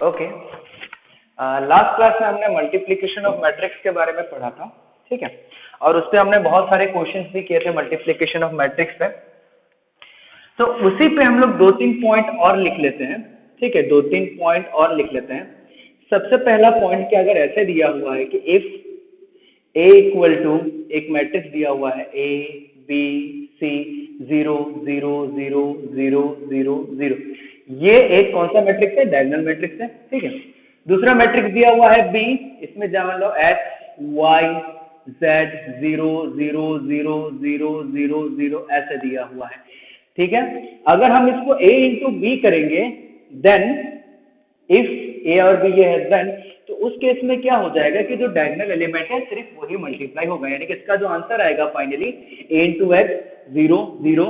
Okay, last class में हमने multiplication of matrix के बारे में पढ़ा था, ठीक है। और उसपे हमने बहुत सारे क्वेश्चंस भी किए थे मल्टीप्लिकेशन ऑफ मैट्रिक्स पे। तो उसी पे हम लोग 2-3 पॉइंट और लिख लेते हैं, ठीक है। 2-3 पॉइंट और लिख लेते हैं। सबसे पहला पॉइंट क्या, अगर ऐसे दिया हुआ है कि इफ ए इक्वल टू एक मैट्रिक्स दिया हुआ है ए बी सी 0 0 0 0 0 0, ये एक कौन सा मैट्रिक्स है, डायगोनल मैट्रिक्स है, ठीक है। दूसरा मैट्रिक्स दिया हुआ है बी, इसमें जान लो एक्स वाई जेड 0 0 0 0 0 0 ऐसे दिया हुआ है, ठीक है। अगर हम इसको a इंटू बी करेंगे, देन इफ ए और बी ये है, देन तो उस केस में क्या हो जाएगा कि जो डायगोनल एलिमेंट है सिर्फ वही मल्टीप्लाई होगा, यानी कि इसका जो आंसर आएगा finally a into x 0 0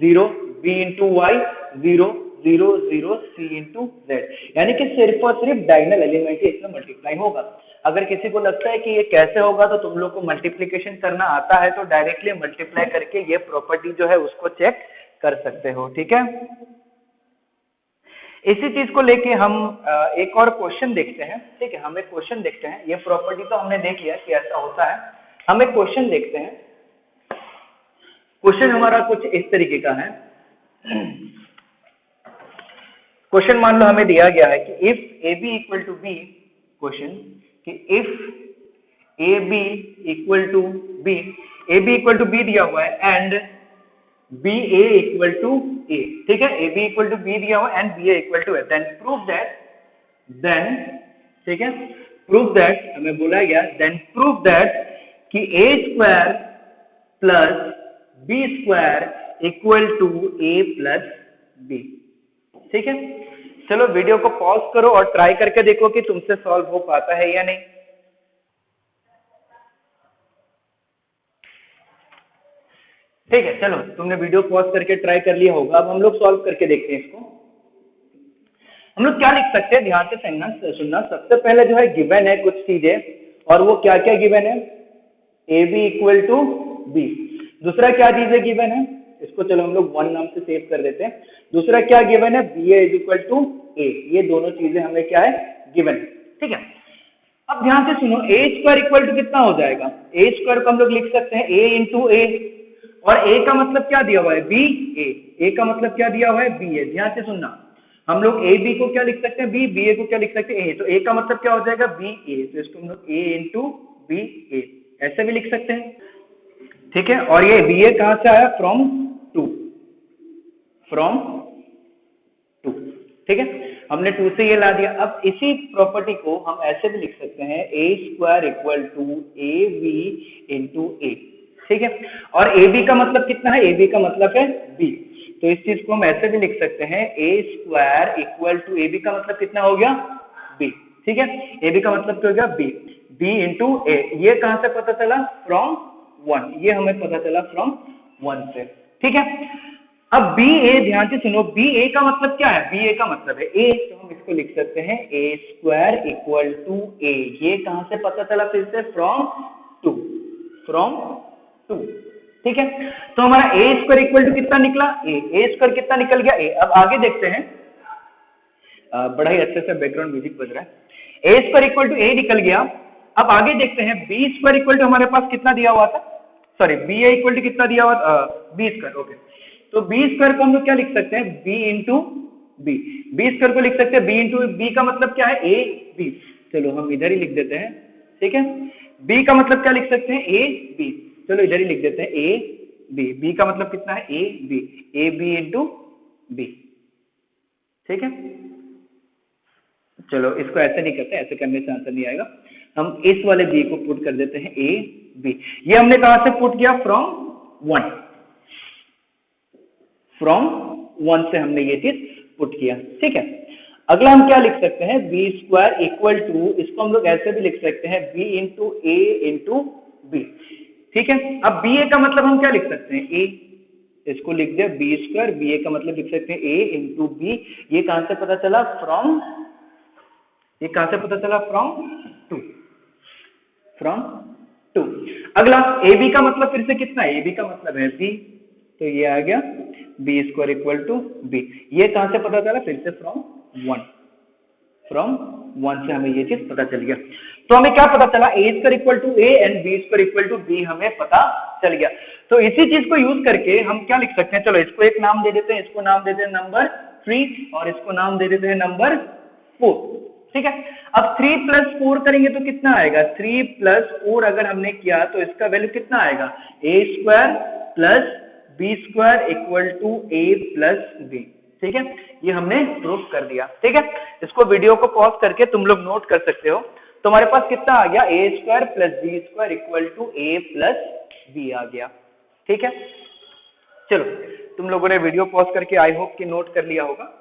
0, b into y 0 0 0, c into z, यानी कि सिर्फ और सिर्फ डायगोनल एलिमेंट ही इसमें मल्टीप्लाई होगा। अगर किसी को लगता है कि ये कैसे होगा, तो तुम लोग को मल्टीप्लिकेशन करना आता है तो डायरेक्टली मल्टीप्लाई करके ये प्रॉपर्टी जो है उसको चेक कर सकते हो, ठीक है। इसी चीज को लेके हम एक और क्वेश्चन देखते हैं, ठीक है। हम एक क्वेश्चन देखते हैं, ये प्रॉपर्टी तो हमने देख लिया कि ऐसा होता है। हम एक क्वेश्चन देखते हैं। क्वेश्चन हमारा कुछ इस तरीके का है। क्वेश्चन मान लो हमें दिया गया है कि if A B equal to B, question कि if A B equal to B, A B equal to B दिया हुआ है and B A equal to A, ठीक है। A B equal to B दिया हुआ and B A equal to A, then prove that, then, ठीक है, prove that, हमें बोला गया देन प्रूव दैट कि A square plus B square equal to A plus B, ठीक है। चलो वीडियो को पॉज करो और ट्राई करके देखो कि तुमसे सॉल्व हो पाता है या नहीं। ठीक है, चलो तुमने वीडियो पॉज करके ट्राई कर लिया होगा। अब हम लोग सॉल्व करके देखते हैं इसको। हम लोग क्या लिख सकते हैं, ध्यान से सुनना। सबसे पहले जो है गिवन है कुछ चीजें, और वो क्या क्या गिवन है, A B equal to B. दूसरा क्या चीजें गिवन है, इसको चलो हम लोग 1 नाम से सेव कर देते हैं। दूसरा क्या गिवन है, B A is equal to A. ये दोनों चीजें हमें क्या है, गिवन है, ठीक है। अब ध्यान से सुनो, ए स्क्वायर इक्वल टू कितना हो जाएगा, ए स्क्वायर को हम लोग लिख सकते हैं ए इंटू ए, और ए का मतलब क्या दिया हुआ है, बी ए। ए का मतलब क्या दिया हुआ है, बी ए। ध्यान से सुनना, हम लोग ए बी को क्या लिख सकते हैं, बी, बी ए को क्या लिख सकते हैं, ए। तो ए का मतलब क्या हो जाएगा, बी ए। तो इसको हम लोग ए इंटू बी ए ऐसे भी लिख सकते हैं, ठीक है। और ये बी ए कहां से आया, फ्रॉम टू, फ्रॉम टू, ठीक है। हमने 2 से ये ला दिया। अब इसी प्रॉपर्टी को हम ऐसे भी लिख सकते हैं, A square equal to A B into A, ठीक है। और ए बी का मतलब कितना है, ए बी का मतलब है बी। तो इस चीज को हम ऐसे भी लिख सकते हैं, A square equal to A B का मतलब कितना हो गया, बी, ठीक है। ए बी का मतलब क्या हो गया, बी, बी इंटू ए। ये कहां से पता चला, फ्रॉम 1, ये हमें पता चला फ्रॉम 1 से, ठीक है। अब बी ए, ध्यान से सुनो, बी ए का मतलब क्या है, बी ए का मतलब है ए। तो हम इसको लिख सकते हैं A square equal to A. ये कहां से पता चला, फिर से फ्रॉम 2, फ्रॉम 2, ठीक है। तो हमारा ए स्क्वायर इक्वल टू कितना निकला, ए स्क्वायर कितना निकल गया, ए। अब आगे देखते हैं, बड़ा ही अच्छे से बैकग्राउंड म्यूजिक बज रहा है। ए स्क्वायर इक्वल टू ए निकल गया। अब आगे देखते हैं, बी स्क्वायर इक्वल टू हमारे पास कितना दिया हुआ था, sorry B A equal to कितना दिया हुआ था, बी स्क्वायर, ओके। तो बी स्क्वायर को हम लोग क्या लिख सकते हैं, B into B. B square को लिख सकते हैं बी इंटू बी, का मतलब क्या है, ए बी। चलो हम इधर ही लिख देते हैं, ठीक है। बी का मतलब क्या लिख सकते हैं, ए बी। चलो इधर ही लिख देते हैं ए बी। बी का मतलब कितना है, A B, A B into B, ठीक है। चलो इसको ऐसे नहीं करते, ऐसे करने से आंसर नहीं आएगा। हम इस वाले बी को पुट कर देते हैं ए बी। ये हमने कहां से पुट किया, फ्रॉम 1, फ्रॉम 1 से हमने ये चीज पुट किया, ठीक है। अगला हम क्या लिख सकते हैं, बी स्क्वायर इक्वल टू, इसको हम लोग ऐसे भी लिख सकते हैं, बी इंटू ए इंटू बी, ठीक है। अब बी ए का मतलब हम क्या लिख सकते हैं, ए। इसको लिख दे बी स्क्वायर, बी ए का मतलब लिख सकते हैं ए इंटू बी। ये कहां से पता चला, फ्रॉम, ये कहां से पता चला, फ्रॉम 2, फ्रॉम 2। अगला ए बी का मतलब फिर से कितना है, ए बी का मतलब है बी। तो ये आ गया B square equal to B. ये कहां से पता चला, फिर से फ्रॉम 1, फ्रॉम 1 से हमें ये चीज पता चल गया। तो हमें क्या पता चला, A square equal to A and B square equal to B हमें पता चल गया। तो इसी चीज को यूज करके हम क्या लिख सकते हैं, चलो इसको एक नाम दे देते हैं, इसको नाम देते हैं नंबर 3 और इसको नाम दे देते हैं नंबर 4। ठीक है, अब 3 + 4 करेंगे तो कितना आएगा, 3 + 4 अगर हमने किया तो इसका वैल्यू कितना आएगा, A square plus B square equal to A plus B. ठीक है, ये हमने प्रूफ कर दिया। ठीक है, इसको वीडियो को पॉज करके तुम लोग नोट कर सकते हो। तुम्हारे पास कितना आ गया, A square plus B square equal to A plus B आ गया। ठीक है, चलो तुम लोगों ने वीडियो पॉज करके आई होप कि नोट कर लिया होगा।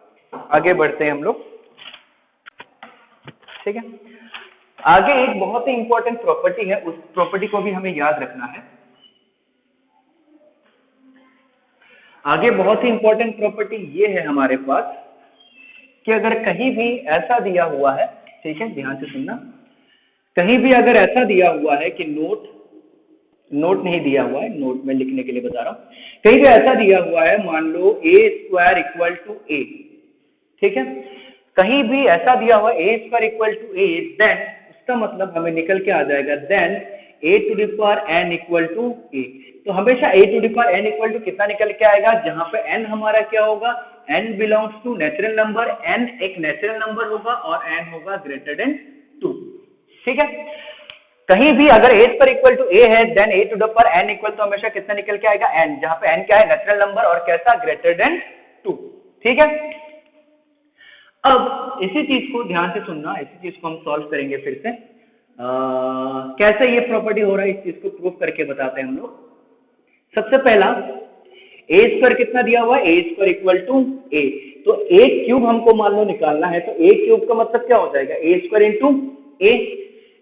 आगे बढ़ते हैं हम लोग। ठीक है, आगे एक बहुत ही इंपॉर्टेंट प्रॉपर्टी है, उस प्रॉपर्टी को भी हमें याद रखना है। आगे बहुत ही इंपॉर्टेंट प्रॉपर्टी ये है हमारे पास कि अगर कहीं भी ऐसा दिया हुआ है, ठीक है ध्यान से सुनना, कहीं भी अगर ऐसा दिया हुआ है कि नोट नहीं दिया हुआ है, नोट में लिखने के लिए बता रहा हूं, कहीं भी ऐसा दिया हुआ है, मान लो A square equal to A, ठीक है, कहीं भी ऐसा दिया हुआ A square equal to A, then उसका मतलब हमें निकल के आ जाएगा then A to the power N equal to A. तो हमेशा A to the power N equal to कितना निकल के आएगा, जहां पे एन हमारा क्या होगा, N belongs to natural number, N एक नेचुरल नंबर होगा और एन होगा ग्रेटर देन 2। ठीक है, कहीं भी अगर A square equal to A है then A to the power N equal to हमेशा कितना निकल के आएगा, एन, जहां पे एन क्या है, नेचुरल नंबर और कैसा, ग्रेटर देन 2। ठीक है, अब इसी चीज को ध्यान से सुनना, इसी चीज को हम सॉल्व करेंगे फिर से। कैसे ये प्रॉपर्टी हो रहा है इस चीज को प्रूव करके बताते हैं हम लोग। सबसे पहला ए स्क्वायर कितना दिया हुआ है, ए स्क्वायर इक्वल टू ए, तो ए क्यूब हमको मान लो निकालना है, तो ए क्यूब का मतलब क्या हो जाएगा, ए स्क्वायर इंटू ए,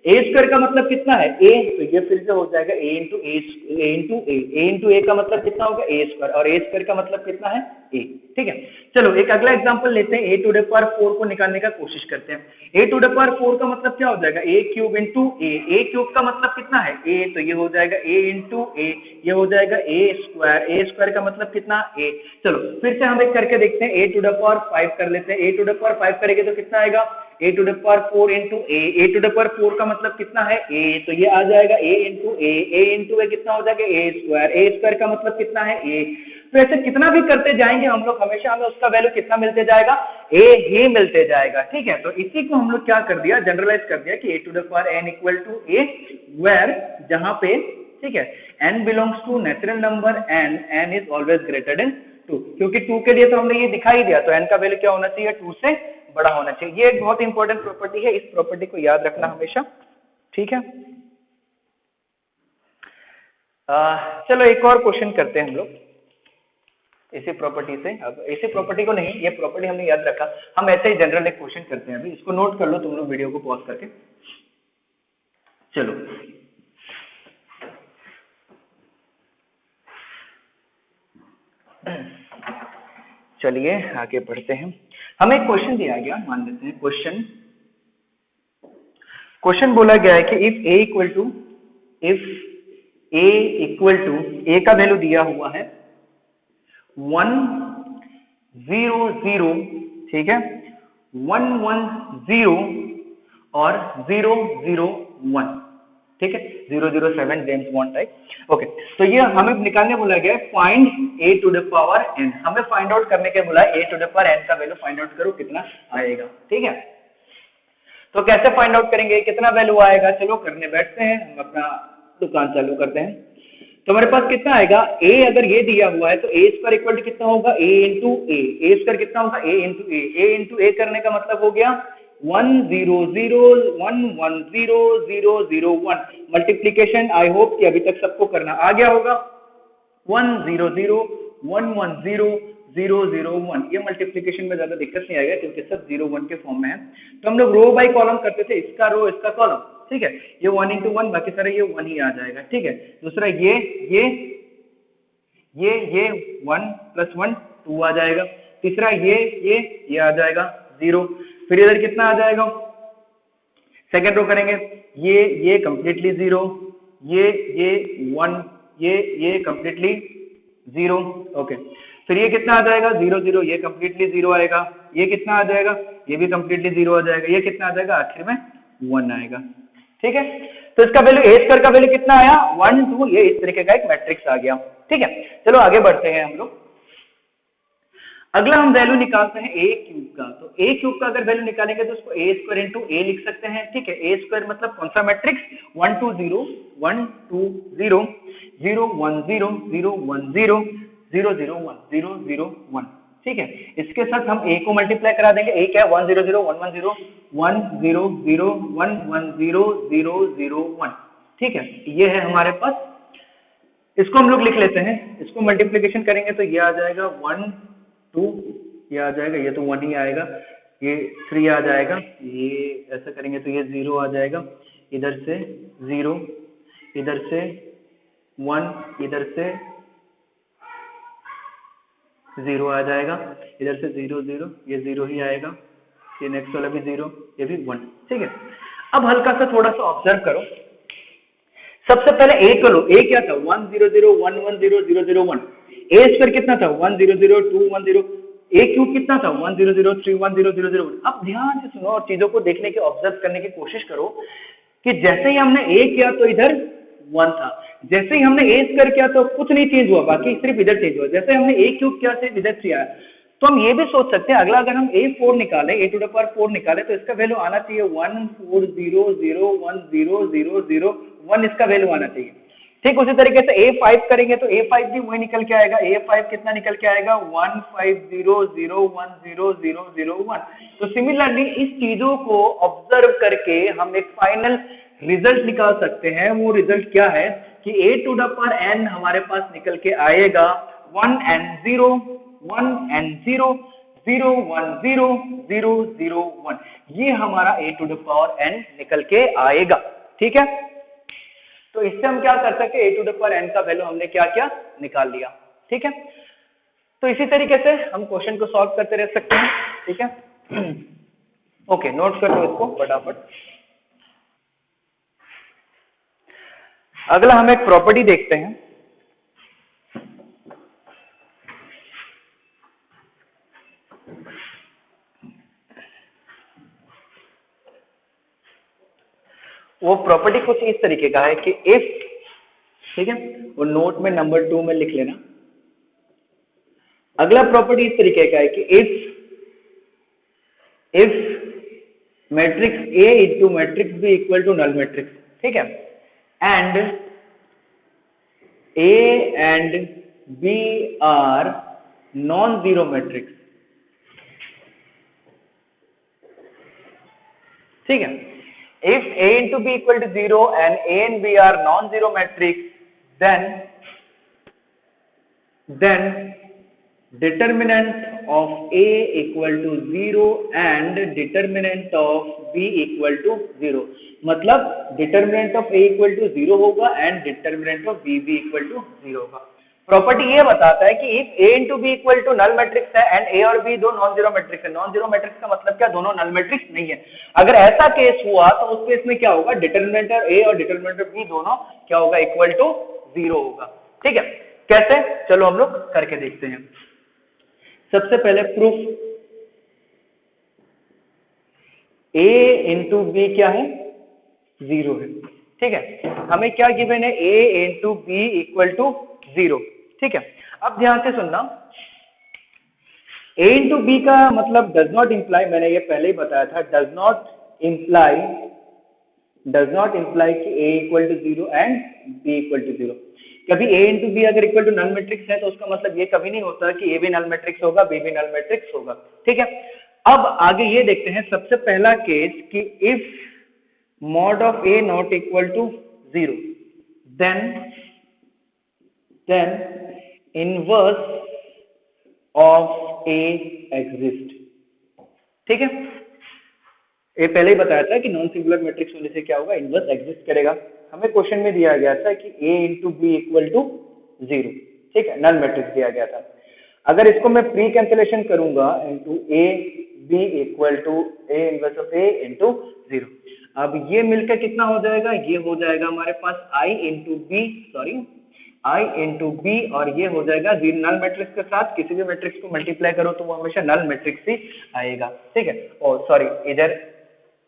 ए स्क्वायर का मतलब कितना है ए, तो ये फिर से हो जाएगा ए इंटू ए, ए इंटू ए, ए इंटू ए का मतलब कितना होगा ए स्क्वायर, और ए स्क्वायर का मतलब कितना है ए। ठीक है, चलो एक अगला एग्जांपल लेते हैं, ए टू द पावर 4 को निकालने का कोशिश करते हैं। ए टू द पावर 4 का मतलब क्या हो जाएगा, ए क्यूब इंटू ए, ए क्यूब का मतलब कितना है ए, तो ये हो जाएगा ए इंटू ए, ये हो जाएगा ए स्क्वायर का मतलब कितना ए। चलो फिर से हम एक करके देखते हैं, ए टू द पावर 5 कर लेते हैं, ए टू द पावर 5 करेंगे तो कितना आएगा, A to the power 4 into A to the power 4 का मतलब कितना है ए, तो ये आ जाएगा ए इंटू ए कितना हो जाएगा ए स्क्वायर का मतलब कितना है ए। तो ऐसे कितना भी करते जाएंगे हम लोग, हमेशा हमें उसका वैल्यू कितना मिलते जाएगा, ए ही मिलते जाएगा। ठीक है, तो इसी को हम लोग क्या कर दिया, जनरलाइज कर दिया कि A to the power N equal to A, where जहां पे, ठीक है, N belongs to natural number and N is always greater than 2, क्योंकि 2 के लिए तो हमने ये दिखाई दिया, तो एन का वैल्यू क्या होना चाहिए, 2 से बड़ा होना चाहिए। ये एक बहुत इंपॉर्टेंट प्रॉपर्टी है, इस प्रॉपर्टी को याद रखना हमेशा। ठीक है, चलो एक और क्वेश्चन करते हैं हम लोग इसी प्रॉपर्टी से। अब इसी प्रॉपर्टी को नहीं, ये प्रॉपर्टी हमने याद रखा, हम ऐसे ही जनरल एक क्वेश्चन करते हैं अभी, इसको नोट कर लो तुम लोग वीडियो को पॉज करके। चलो चलिए आगे बढ़ते हैं। हमें एक क्वेश्चन दिया गया, मान लेते हैं क्वेश्चन बोला गया है कि इफ ए इक्वल टू ए का वैल्यू दिया हुआ है 1 0 0, ठीक है, 1 1 0 और 0 0 1, ठीक है, 0 0 7 जेम्स बॉन्ड टाइप। ओके, तो ये हमें निकालने बोला गया है find A to the power N, हमें फाइंड आउट करने के बोला है A to the power N का वैल्यू फाइंड आउट करो कितना आएगा। ठीक है, तो कैसे फाइंड आउट करेंगे, कितना वैल्यू आएगा, चलो करने बैठते हैं, हम अपना दुकान चालू करते हैं। तो हमारे पास कितना आएगा, ए अगर ये दिया हुआ है तो ए स्क्वायर इक्वल टू कितना होगा ए इंटू ए स्क्वायर कितना होगा ए इंटू ए करने का मतलब हो गया 1 0 0 1 1 0 0 0 1, मल्टीप्लीकेशन आई होप कि अभी तक सबको करना आ गया होगा। 1 0 0 1 1 0 0 0 1, ये मल्टीप्लीकेशन में ज्यादा दिक्कत नहीं आएगा क्योंकि सब 0 1 के फॉर्म में है। तो हम लोग रो बाय कॉलम करते थे, इसका रो इसका कॉलम, ठीक है, ये 1 इंटू 1, बाकी सारे ये 1 ही आ जाएगा। ठीक है, दूसरा ये 1 प्लस 1 2 आ जाएगा, तीसरा ये आ जाएगा 0, फिर इधर कितना आ जाएगा, सेकेंड रो करेंगे, ये कंप्लीटली 0, ये 1, ये कंप्लीटली 0। ओके, फिर ये कितना आ जाएगा 0 0, ये कंप्लीटली 0 आएगा, ये कितना आ जाएगा, ये भी कंप्लीटली 0 आ जाएगा, ये कितना आ जाएगा, आखिर में 1 आएगा। ठीक है, तो इसका वैल्यू ए स्क्वायर का वैल्यू कितना आया 1 2, ये इस तरीके का एक मैट्रिक्स आ गया। ठीक है, चलो आगे बढ़ते हैं हम लोग। अगला हम वैल्यू निकालते हैं ए क्यूब का। तो ए क्यूब का अगर वैल्यू निकालेंगे तो उसको ए स्क्वायर इंटू ए लिख सकते हैं। ठीक है, ए स्क्वायर मतलब कौन सा मैट्रिक्स 1 2 0 1 2 0 0 1 0 0 1 0 0 0 1 0 0 1। ठीक है, इसके साथ हम ए को मल्टीप्लाई करा देंगे। ए क्या है 1 0 0 1 1 0 1 0 0 1 1 0 0 0 1। ठीक है, ये है हमारे पास। इसको हम लोग लिख लेते हैं, इसको मल्टीप्लीकेशन करेंगे तो ये आ जाएगा 1 2, ये आ जाएगा, ये तो 1 ही आएगा, ये 3 आ जाएगा, ये ऐसा करेंगे तो ये 0 आ जाएगा, इधर से 0, इधर से 1, इधर से 0 आ जाएगा, इधर से 0 0, ये 0 ही आएगा, ये नेक्स्ट वाला भी 0, ये भी 1। ठीक है, अब हल्का सा थोड़ा सा ऑब्जर्व करो। सबसे पहले ए को लो, ए क्या था 1 0 0 1 1 0 0 0 1। ए स्क्वायर कितना था 1 0 0 2 1 0। ए क्यूब कितना था 1 0 0 3 1 0 0 0 1। अब ध्यान से सुनो और चीजों को देखने की ऑब्जर्व करने की कोशिश करो कि जैसे ही हमने ए किया तो इधर 1 था, जैसे ही हमने ए स्क्वायर किया तो कुछ नहीं चेंज हुआ, बाकी सिर्फ इधर चेंज हुआ, जैसे हमने ए क्यूब किया सिर्फ इधर 3 आया। तो हम ये भी सोच सकते हैं अगला अगर हम a4 निकालें, a टू द पावर 4 निकालें तो इसका वैल्यू आना चाहिए 1 4 0 0 1 0 0 0 1, इसका वैल्यू आना चाहिए। ठीक उसी तरीके से a5 करेंगे तो a5 भी वही निकल के आएगा। a5 कितना निकल के आएगा 1 5 0 0 1 0 0 0 1। तो सिमिलरली इस चीजों को ऑब्जर्व करके हम एक फाइनल रिजल्ट निकाल सकते हैं। वो रिजल्ट क्या है कि a to the power n हमारे पास निकल के आएगा 1 and 0 1 and 0 0 1 0 0 0 1। ये हमारा a to the power n निकल के आएगा। ठीक है, तो इससे हम क्या कर सकते हैं a to the power n का वैल्यू हमने क्या किया निकाल लिया। ठीक है, तो इसी तरीके से हम क्वेश्चन को सॉल्व करते रह सकते हैं। ठीक है, ओके, नोट कर लो इसको फटाफट। अगला हम एक प्रॉपर्टी देखते हैं। वो प्रॉपर्टी कुछ इस तरीके का है कि इफ, ठीक है, वो नोट में नंबर 2 में लिख लेना। अगला प्रॉपर्टी इस तरीके का है कि if matrix A into matrix B equal to null matrix. ठीक है, and A and B are non zero matrix. ठीक है, if A into B equal to 0 and A and B are non-zero matrix, then determinant of A equal to 0 and determinant of B equal to 0। मतलब determinant of A equal to 0 होगा and determinant of B equal to 0 होगा। Property ये बताता है कि if A into B equal to null matrix है and A और B दो नॉन जीरो मैट्रिक्स है। नॉन जीरो मैट्रिक्स का मतलब क्या, दोनों नल मैट्रिक्स नहीं है। अगर ऐसा केस हुआ तो उस केस में क्या होगा, डिटरमिनेंट ऑफ A और डिटरमिनेंट ऑफ B दोनों क्या होगा, इक्वल टू 0 होगा। ठीक है, कैसे, चलो हम लोग करके देखते हैं। सबसे पहले प्रूफ, A इंटू B क्या है 0 है। ठीक है, हमें क्या गिवन है A into B equal to 0। ठीक है, अब ध्यान से सुनना, A इंटू बी का मतलब डज नॉट इंप्लाई, मैंने ये पहले ही बताया था, डज नॉट इंप्लाई कि A equal to 0 and B equal to 0। कभी A इंटू बी अगर इक्वल टू नल मैट्रिक्स है तो उसका मतलब ये कभी नहीं होता कि A भी नल मैट्रिक्स होगा B भी नल मैट्रिक्स होगा। ठीक है, अब आगे ये देखते हैं सबसे पहला केस कि if mod of A not equal to 0, then inverse of A exist। ठीक है, ये पहले ही बताया था कि नॉन सिंगुलर मैट्रिक्स होने से क्या होगा, इनवर्स एग्जिस्ट करेगा। हमें क्वेश्चन में दिया गया था कि A into B equal to 0। ठीक है, नल मैट्रिक्स दिया गया था। अगर इसको मैं प्री कैंसिलेशन करूंगा into A B equal to A inverse of A into 0। अब ये मिलकर कितना हो जाएगा, ये हो जाएगा हमारे पास I into B, sorry I into B, और ये हो जाएगा नल मैट्रिक्स के साथ किसी भी मैट्रिक्स को मल्टीप्लाई करो तो वो हमेशा नल मैट्रिक्स ही आएगा, ठीक है। और सॉरी, इधर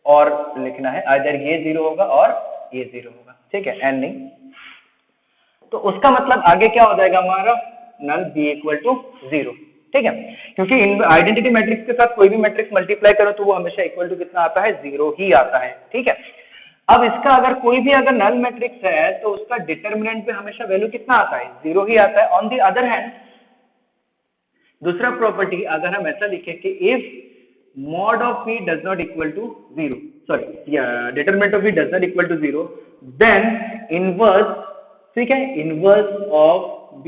और लिखना है, इधर ये 0 होगा और ये 0 होगा, ठीक है, एन नहीं। तो उसका मतलब आगे क्या हो जाएगा हमारा, नल बी इक्वल टू 0, ठीक है, क्योंकि इन आइडेंटिटी मैट्रिक्स के साथ कोई भी मैट्रिक्स मल्टीप्लाई करो तो वो हमेशा इक्वल टू कितना आता है, 0 ही आता है, ठीक है। अब इसका अगर कोई भी अगर नल मैट्रिक्स है तो उसका डिटर्मिनेंट पे हमेशा वैल्यू कितना आता है, 0 ही आता है। ऑन द अदर हैंड दूसरा प्रॉपर्टी अगर हम ऐसा लिखें कि if mod of p does not equal to 0, sorry, determinant of p does not equal to 0, then inverse, ठीक है, inverse of b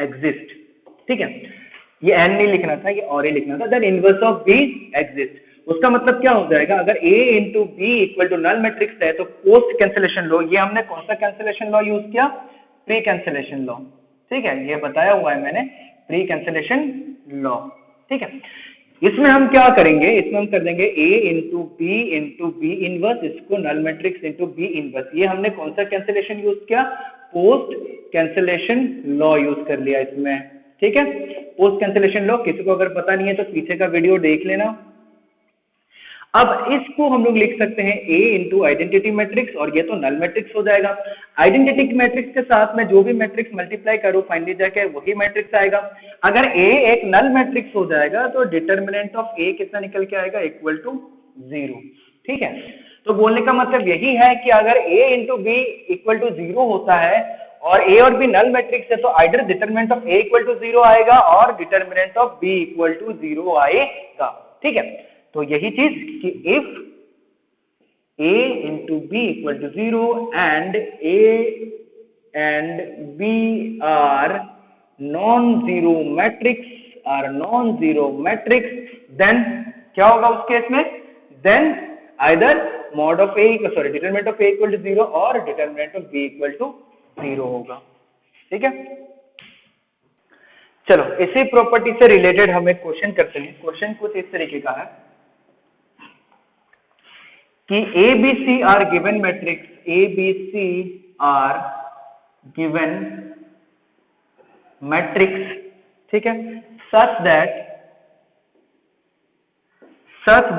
exist, ठीक है, ये n नहीं लिखना था, ये और ही लिखना था, then inverse of b exist। उसका मतलब क्या हो जाएगा, अगर a into B equal to null matrix है तो पोस्ट कैंसिलेशन लॉ, ये हमने कौन सा कैंसिलेशन लॉ यूज किया, प्री कैंसिलेशन लॉ, ठीक है, ये बताया हुआ है मैंने, प्री कैंसिलेशन लॉ, ठीक है। इसमें हम क्या करेंगे, इसमें हम कर देंगे a इंटू बी इनवर्स, इसको null matrix into B inverse, ये हमने कौन सा कैंसिलेशन यूज किया, पोस्ट कैंसिलेशन लॉ यूज कर लिया इसमें, ठीक है। पोस्ट कैंसिलेशन लॉ किसी को अगर पता नहीं है तो पीछे का वीडियो देख लेना। अब इसको हम लोग लिख सकते हैं a इंटू आइडेंटिटी मैट्रिक्स, और ये तो नल मैट्रिक्स हो जाएगा। आइडेंटिटी मैट्रिक्स के साथ में जो भी मैट्रिक्स मल्टीप्लाई करो फाइनली जाके वही मैट्रिक्स आएगा। अगर a एक नल मैट्रिक्स हो जाएगा तो डिटर्मिनेंट ऑफ a कितना निकल के आएगा, इक्वल टू 0, ठीक है। तो बोलने का मतलब यही है कि अगर a into B equal to 0 होता है और a और b नल मैट्रिक्स है तो either determinant of a equal to 0 आएगा और determinant of b equal to 0 आएगा, ठीक है। तो यही चीज कि if a into B equal to 0 and a and b are non zero matrix, then क्या होगा उस केस में, then either mod of a, sorry, determinant of a equal to 0 और determinant of b equal to 0 होगा, ठीक है। चलो इसी प्रॉपर्टी से रिलेटेड हम एक क्वेश्चन करते हैं। क्वेश्चन कुछ इस तरीके का है कि ABC are given matrix, ABC are given matrix, ठीक है, such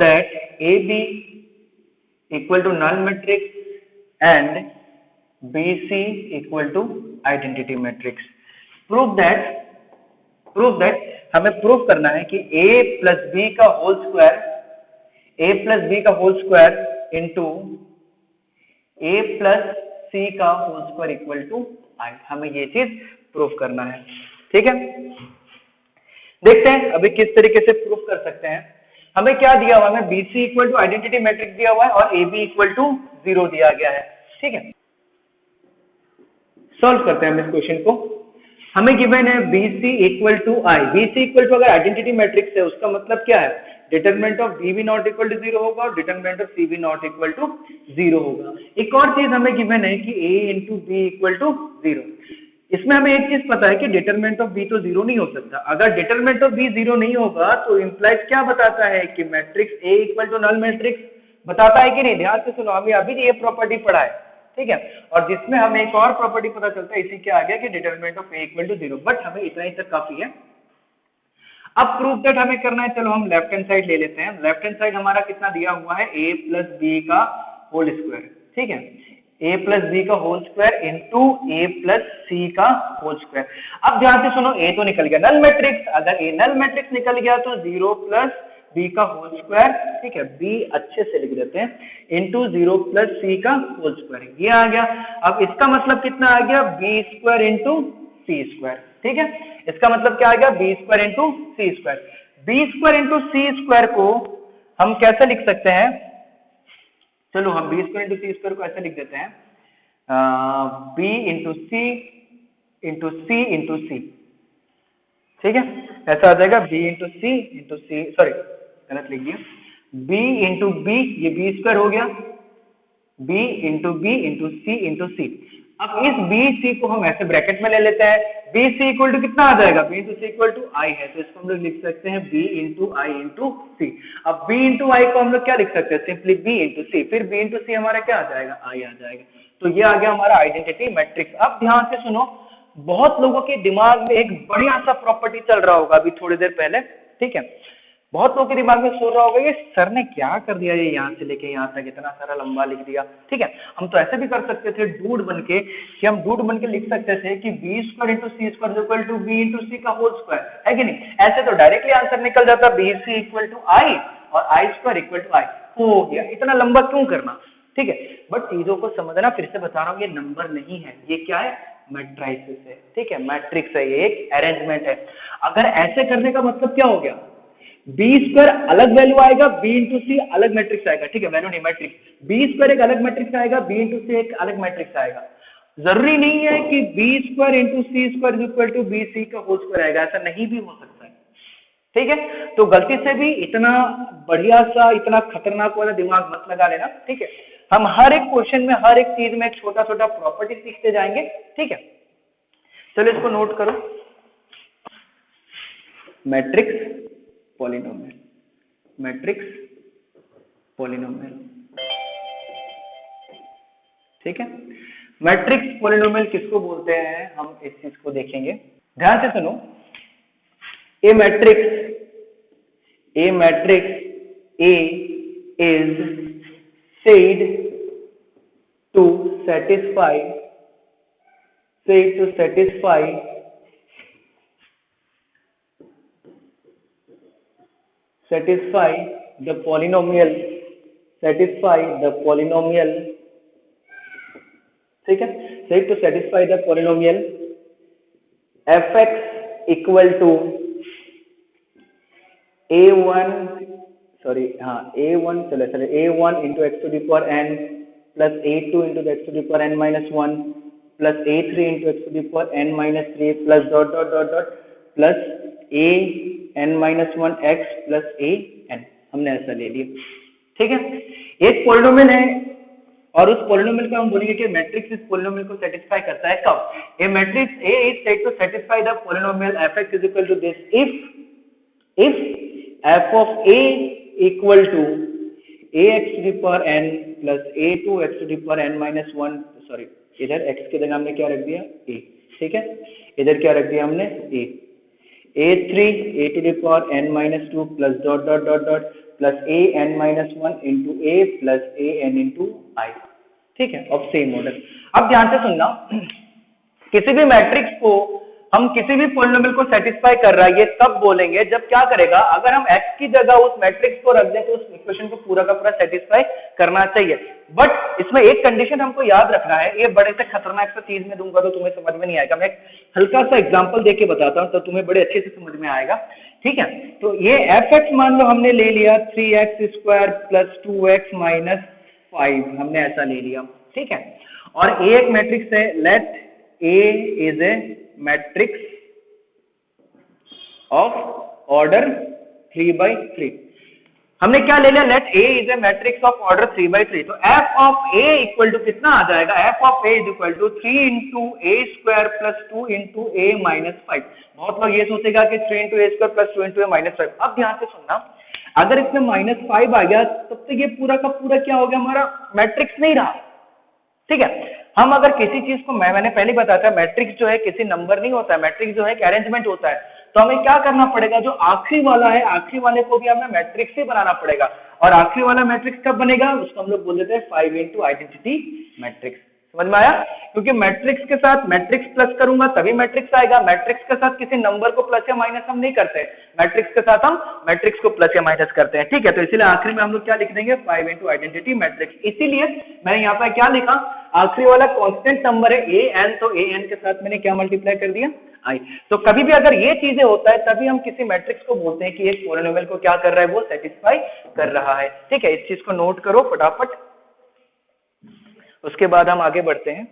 that AB equal to null matrix and BC equal to identity matrix। prove that हमें प्रूव करना है कि a प्लस बी का whole square into a plus C का whole square equal to I, हमें ये चीज प्रूव करना है, ठीक है। देखते हैं अभी किस तरीके से प्रूव कर सकते हैं। हमें क्या दिया हुआ है, हमें BC equal to identity matrix दिया हुआ है और AB इक्वल टू 0 दिया गया है, ठीक है। सॉल्व करते हैं हम इस क्वेश्चन को। हमें गिवन है BC equal to I। BC equal to अगर आइडेंटिटी मैट्रिक्स है उसका मतलब क्या है, determinant of BB not equal to 0 होगा और determinant of CB not equal to 0 होगा। एक और चीज हमें गिवन है कि A into B equal to 0। इसमें हमें एक चीज पता है कि डिटरमिनेंट ऑफ B तो 0 नहीं हो सकता। अगर डिटरमिनेंट ऑफ B 0 नहीं होगा तो इंप्लाइज क्या बताता है कि matrix A equal to null matrix बताता है कि नहीं। ध्यान से सुनो, हमें अभी ये प्रॉपर्टी पढ़ा है, ठीक है, और जिसमें हमें एक और प्रॉपर्टी पता चलता है इसी के आगे कि determinant of A equal to 0, but हमें इतना ही तक काफी है। अब प्रूफ दैट हमें करना है, चलो हम लेफ्ट हैंड साइड ले लेते हैं। लेफ्ट हैंड साइड हमारा कितना दिया हुआ है, a प्लस बी का होल स्क्वायर, ठीक है, a प्लस बी का whole square into a plus C का होल स्क्वायर। अब ध्यान से सुनो, a तो निकल गया नल मैट्रिक्स, अगर a नल मैट्रिक्स निकल गया तो 0 प्लस b का होल स्क्वायर, ठीक है, b अच्छे से लिख देते हैं, इंटू 0 प्लस सी का होल स्क्वायर, ये आ गया। अब इसका मतलब कितना आ गया, b square into C square, ठीक है। इसका मतलब क्या आ गया, b square into C square. b square into C square को हम कैसे लिख सकते हैं, चलो हम b square into C square को ऐसे लिख देते हैं, b इंटू सी इंटू सी इंटू सी, ठीक है, ऐसा आ जाएगा b इंटू सी, सॉरी गलत लिख दिया, b इंटू बी, ये b स्क्वायर हो गया, b इंटू सी। अब इस बी सी को हम ऐसे ब्रैकेट में ले लेते हैं, बी सी इक्वल टू कितना आ जाएगा, B into C equal to I है, तो इसको हम लोग लिख सकते हैं B into I into C. अब बी इंटू आई को हम लोग क्या लिख सकते हैं, सिंपली बी इंटू सी, फिर बी इंटू सी हमारा क्या आ जाएगा, आई आ जाएगा। तो ये आ गया हमारा आइडेंटिटी मैट्रिक्स। अब ध्यान से सुनो, बहुत लोगों के दिमाग में एक बढ़िया सा प्रॉपर्टी चल रहा होगा अभी थोड़ी देर पहले, ठीक है। बहुत लोगों के दिमाग में सोच रहा होगा ये सर ने क्या कर दिया, ये यहाँ से लेके यहाँ तक इतना सारा लंबा लिख दिया, ठीक है। हम तो ऐसे भी कर सकते थे डूड बन के, कि हम डूड बन के लिख सकते थे कि B square into C square equal to B into C का होल स्क्वायर, है कि नहीं। ऐसे तो डायरेक्टली आंसर निकल जाता बी सी इक्वल टू आई और आई स्क्वायर इक्वल टू आई, हो गया। इतना लंबा क्यों करना, ठीक है। बट चीजों को समझना, फिर से बता रहा हूँ, ये नंबर नहीं है, ये क्या है, मैट्रिसेस है, ठीक है, मैट्रिक्स है, ये एक अरेंजमेंट है। अगर ऐसे करने का मतलब क्या हो गया, बी स्क्वायर अलग वैल्यू आएगा, बी इंटू सी अलग मैट्रिक्स आएगा, ठीक है, वैल्यू नहीं मैट्रिक्स, बी स्क्वायर एक अलग मैट्रिक्स आएगा, बी इंटू सी एक अलग मैट्रिक्स आएगा। जरूरी नहीं है कि B square into C square equal to B C का होल स्क्वायर आएगा, ऐसा नहीं भी हो सकता है, ठीक है। तो गलती से भी इतना बढ़िया सा, इतना खतरनाक वाला दिमाग मत लगा लेना, ठीक है। हम हर एक क्वेश्चन में, हर एक चीज में एक छोटा छोटा प्रॉपर्टी सीखते जाएंगे, ठीक है। चलो इसको नोट करो, मैट्रिक्स पॉलिनोमियल, मैट्रिक्स पॉलिनोमियल, ठीक है। मैट्रिक्स पॉलिनोमियल किसको बोलते हैं, हम इस चीज को देखेंगे, ध्यान से सुनो। A matrix A is said to satisfy the polynomial, ठीक है, said to satisfy the polynomial fx equal to a1 a1 into x to the power n plus a2 into the x to the power n minus 1 plus a3 into x to the power n minus 3 plus dot dot dot dot plus a n minus 1 x plus a n, हमने ऐसा ले लिया, ठीक है। एक polynomial है और उस पॉलिनोमियल को हम बोलेंगे कि मैट्रिक्स इस पॉलिनोमियल को सेटिस्फाई करता है कब, A matrix A is said to satisfy the polynomial fx is equal to this if f of a equal to ax to the power n plus a2 x to the power n minus 1, sorry इधर x की जगह हमने क्या रख दिया a, ठीक है, इधर क्या रख दिया हमने a3 a to the power n minus 2 plus dot dot dot dot plus a n minus 1 into a plus a n into I, ठीक है, ऑफ सेम ऑर्डर। अब ध्यान से सुनना, किसी भी मैट्रिक्स को हम किसी भी पॉलिनोमियल को सेटिस्फाई कर रहा है ये तब बोलेंगे जब क्या करेगा, अगर हम x की जगह उस मैट्रिक्स को रख दें तो उस इक्वेशन को पूरा का पूरा सेटिस्फाई करना चाहिए। बट इसमें एक कंडीशन हमको याद रखना है, ये बड़े से खतरनाक सा चीज में दूंगा तो तुम्हें समझ में नहीं आएगा, मैं हल्का सा एग्जांपल देके बताता हूं तो तुम्हें बड़े अच्छे से समझ में आएगा, ठीक है। तो ये fx मान लो हमने ले लिया 3x square plus 2x minus 5, हमने ऐसा ले लिया, ठीक है। और a एक मैट्रिक्स है, late A is a matrix of order 3 by 3, हमने क्या ले लिया, late A is a matrix of order 3 by 3, तो f of A equal to कितना आ जाएगा, f of A is equal to 3 into A square plus 2 into A minus 5। बहुत लोग ये सोचेगा कि 3 into A square plus 2 into A minus 5। अब ध्यान से सुनना, अगर इसमें -5 आ गया तब तो ये पूरा का पूरा क्या हो गया, हमारा मैट्रिक्स नहीं रहा, ठीक है। हम अगर किसी चीज को, मैंने पहले बताया था मैट्रिक्स जो है किसी नंबर नहीं होता है, मैट्रिक्स जो है एक अरेंजमेंट होता है, तो हमें क्या करना पड़ेगा, जो आखिरी वाला है आखिरी वाले को भी हमें मैट्रिक्स ही बनाना पड़ेगा, और आखिरी वाला मैट्रिक्स कब बनेगा, उसको हम लोग बोल देते हैं 5 into आइडेंटिटी मैट्रिक्स। समझ में आया, क्योंकि मैट्रिक्स के साथ मैट्रिक्स प्लस करूंगा तभी मैट्रिक्स आएगा, मैट्रिक्स के साथ किसी नंबर को प्लस या माइनस हम नहीं करते, मैट्रिक्स के साथ हम मैट्रिक्स को प्लस या माइनस करते हैं, ठीक है। तो इसीलिए आखिरी में हम लोग क्या लिख देंगे, 5 into आइडेंटिटी मैट्रिक्स। इसीलिए मैंने यहाँ पर क्या लिखा, आखिरी वाला कांस्टेंट नंबर है ए एन, तो ए एन के साथ मैंने क्या मल्टीप्लाई कर दिया, आई। तो कभी भी अगर ये चीजें होता है तभी हम किसी मैट्रिक्स को बोलते हैं कि एक पॉलिनोमियल को क्या कर रहा है, वो सेटिस्फाई कर रहा है, ठीक है। इस चीज को नोट करो फटाफट, उसके बाद हम आगे बढ़ते हैं।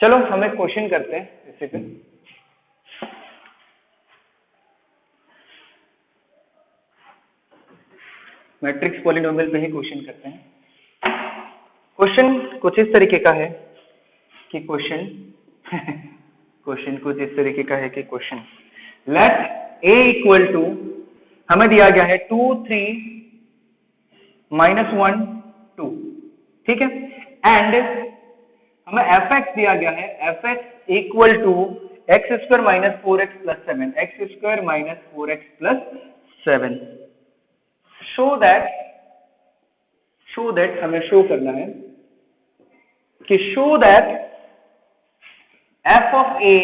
चलो हम एक क्वेश्चन करते हैं इसी पे। मैट्रिक्स पॉलिनोमियल पे ही क्वेश्चन करते हैं। क्वेश्चन कुछ इस तरीके का है कि क्वेश्चन कुछ इस तरीके का है कि question let a equal to, हमें दिया गया है 2 3 -1 2, ठीक है, एंड हमें fx दिया गया है, fx equal to x square minus 4x plus 7, x square minus 4x plus 7। Show that हमें शो करना है कि show that f of a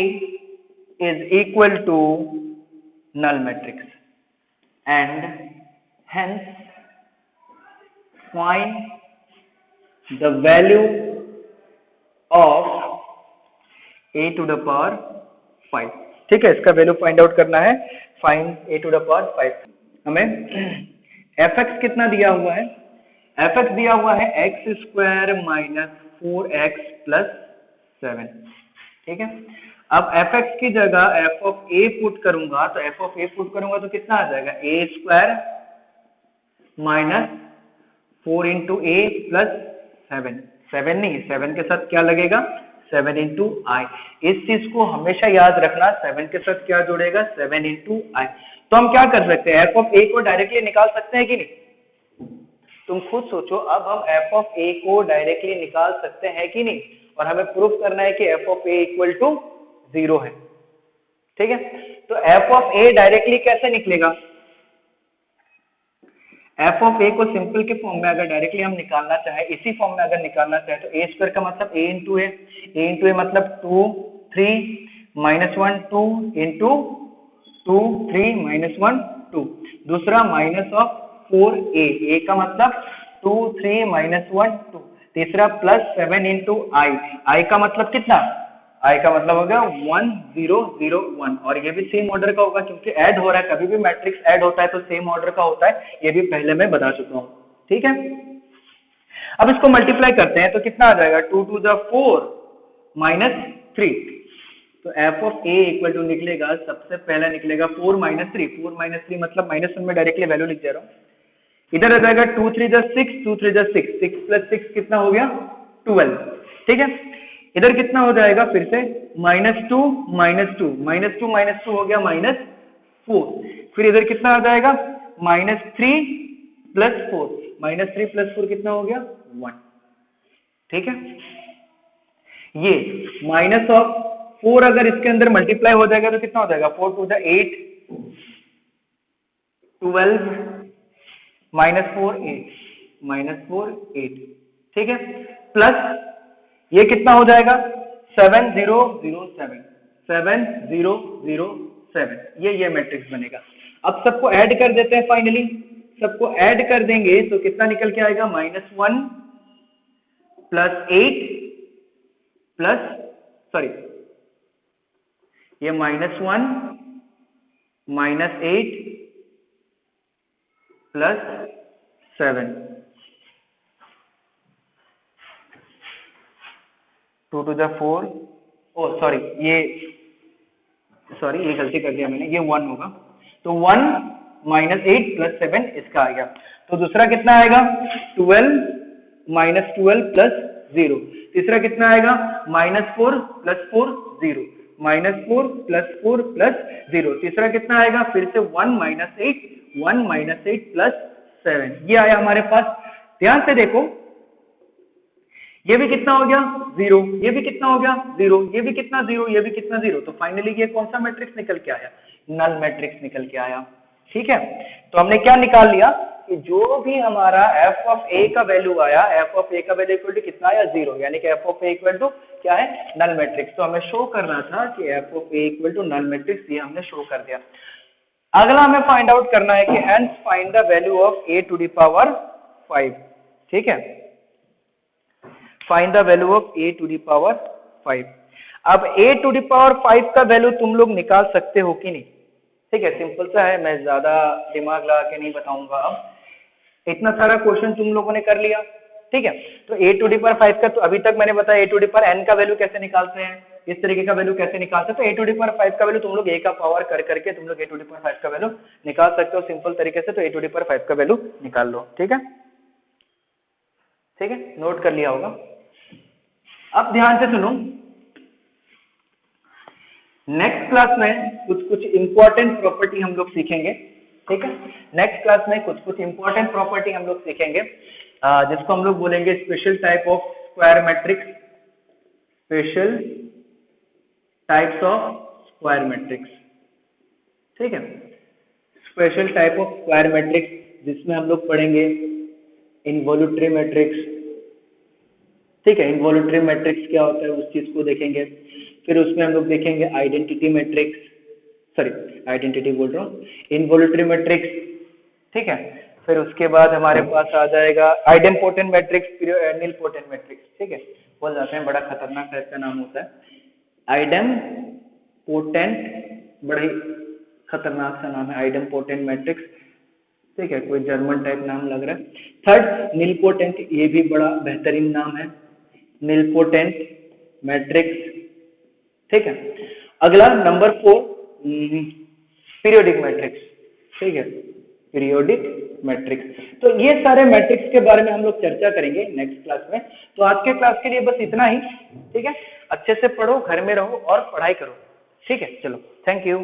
is equal to null matrix and hence find the value of a to the power 5। ठीक है, इसका value find out करना है, find a to the power 5। हमें fx कितना दिया हुआ है, fx दिया हुआ है x square minus 4x plus 7, ठीक है। अब fx की जगह f of a पुट करूंगा, तो f of a पुट करूंगा तो कितना आ जाएगा, a square minus 4 into a plus 7 नहीं, 7 के साथ क्या लगेगा, 7 इंटू आई। इस चीज को हमेशा याद रखना, 7 के साथ क्या जुड़ेगा, 7 इंटू आई। तो हम क्या कर सकते हैं, f of a को डायरेक्टली निकाल सकते हैं कि नहीं, तुम खुद सोचो। अब हम f of a को डायरेक्टली निकाल सकते हैं कि नहीं, और हमें प्रूफ करना है कि f of a equal to 0 है, ठीक है। तो f of a डायरेक्टली कैसे निकलेगा, f of a को सिंपल के फॉर्म में अगर डायरेक्टली हम निकालना चाहे, इसी फॉर्म में अगर निकालना चाहे, तो a स्क्वायर का मतलब a इंटू a मतलब 2 3 -1 2 इंटू 2 3 -1 2, दूसरा माइनस ऑफ 4a का मतलब 2 3 -1 2, तीसरा प्लस 7 इंटू आई का मतलब कितना, आई का मतलब हो गया 1 0 0 1, और ये भी सेम ऑर्डर का होगा क्योंकि ऐड हो रहा है, कभी भी मैट्रिक्स ऐड होता है तो सेम ऑर्डर का होता है, ये भी पहले मैं बता चुका हूं, ठीक है। अब इसको मल्टीप्लाई करते हैं तो कितना आ जाएगा, 2 2 द 4 -3, तो f of a equal to निकलेगा, सबसे पहला निकलेगा 4 -3 मतलब -1 में डायरेक्टली वैल्यू लिख दे रहा हूं, इधर आ जाएगा 2 3 द 6 2 3 द 6 6 प्लस 6 कितना हो गया 12, ठीक है। इधर कितना हो जाएगा, फिर से -2 -2 हो गया -4, फिर इधर कितना आ जाएगा -3 प्लस 4 कितना हो गया 1, ठीक है। ये माइनस ऑफ 4 अगर इसके अंदर मल्टीप्लाई हो जाएगा तो कितना हो जाएगा, 4 2 द 8 12 -4 8, ठीक है, प्लस ये कितना हो जाएगा 7007, ये मैट्रिक्स बनेगा। अब सबको ऐड कर देते हैं, फाइनली सबको ऐड कर देंगे तो कितना निकल के आएगा, -1 प्लस 8 प्लस ये -1 -8 प्लस 7, 2 to the 4, ये गलती कर दिया मैंने, ये 1 होगा, तो 1 -8 प्लस 7 इसका आ गया। तो दूसरा कितना आएगा, 12 -12 प्लस 0, तीसरा कितना आएगा, -4 प्लस 4 0, -4 प्लस 4 प्लस 0, तीसरा कितना आएगा, फिर से 1 -8 प्लस 7, ये आया हमारे पास। ध्यान से देखो, ये भी कितना हो गया 0, ये भी कितना हो गया 0, ये भी कितना 0, ये भी कितना 0, तो फाइनली ये कौन सा मैट्रिक्स निकल के आया, नल मैट्रिक्स निकल के आया, ठीक है। तो हमने क्या निकाल लिया कि जो भी हमारा f of a का वैल्यू आया, f of a का वैल्यू इक्वल टू कितना आया 0, यानी कि f of a equal to क्या है, नल मैट्रिक्स। तो हमें शो करना था कि f of a equal to null matrix, ये हमने शो कर दिया। अगला हमें फाइंड आउट करना है कि hence find the value of a to the power 5, ठीक है, find the value of a to the power 5। अब a to the power 5 का वैल्यू तुम लोग निकाल सकते हो कि नहीं, ठीक है, सिंपल सा है, मैं ज्यादा दिमाग लगा के नहीं बताऊंगा। अब इतना सारा क्वेश्चन तुम लोगों ने कर लिया, ठीक है। तो a टू दी पावर 5 का, तो अभी तक मैंने बताया a to the power n का वैल्यू कैसे निकालते हैं, इस तरीके का वैल्यू कैसे निकालते हैं। तो a टू दी पावर 5 का वैल्यू तुम लोग a का पावर कर करके तुम लोग a टू दी पावर 5 का वैल्यू निकाल सकते हो सिंपल तरीके से। तो a टू दी पावर 5 का वैल्यू निकाल लो, ठीक है, ठीक है, नोट कर लिया होगा। अब ध्यान से सुनो, नेक्स्ट क्लास में कुछ कुछ इंपॉर्टेंट प्रॉपर्टी हम लोग सीखेंगे, ठीक है। नेक्स्ट क्लास में कुछ कुछ इंपॉर्टेंट प्रॉपर्टी हम लोग सीखेंगे, जिसको हम लोग बोलेंगे special type of square matrix, special types of square matrix, ठीक है, special type of square matrix, जिसमें हम लोग पढ़ेंगे इनवॉल्यूटरी मैट्रिक्स, ठीक है। इनवॉल्यूटरी मैट्रिक्स क्या होता है उस चीज को देखेंगे। फिर उसमें हम लोग देखेंगे आइडेंटिटी मैट्रिक्स, सॉरी आइडेंटिटी बोल रहा हूँ, इनवॉल्यूटरी मैट्रिक्स, ठीक है। फिर उसके बाद हमारे पास आ जाएगा आइडेंपोटेंट मैट्रिक्स, नीलपोटेंट मैट्रिक्स, ठीक है, बोल जाते हैं, बड़ा खतरनाक टाइप का नाम होता है आइडेंपोटेंट, बड़ा ही खतरनाक सा नाम है आइडेंपोटेंट मैट्रिक्स, ठीक है, कोई जर्मन टाइप नाम लग रहा है। थर्ड नीलपोटेंट, ये भी बड़ा बेहतरीन नाम है, नीलपोटेंट मैट्रिक्स, ठीक है। अगला नंबर 4 पीरियोडिक मैट्रिक्स, ठीक है, पीरियोडिक मैट्रिक्स। तो ये सारे मैट्रिक्स के बारे में हम लोग चर्चा करेंगे नेक्स्ट क्लास में। तो आज के क्लास के लिए बस इतना ही, ठीक है। अच्छे से पढ़ो, घर में रहो और पढ़ाई करो, ठीक है। चलो, थैंक यू।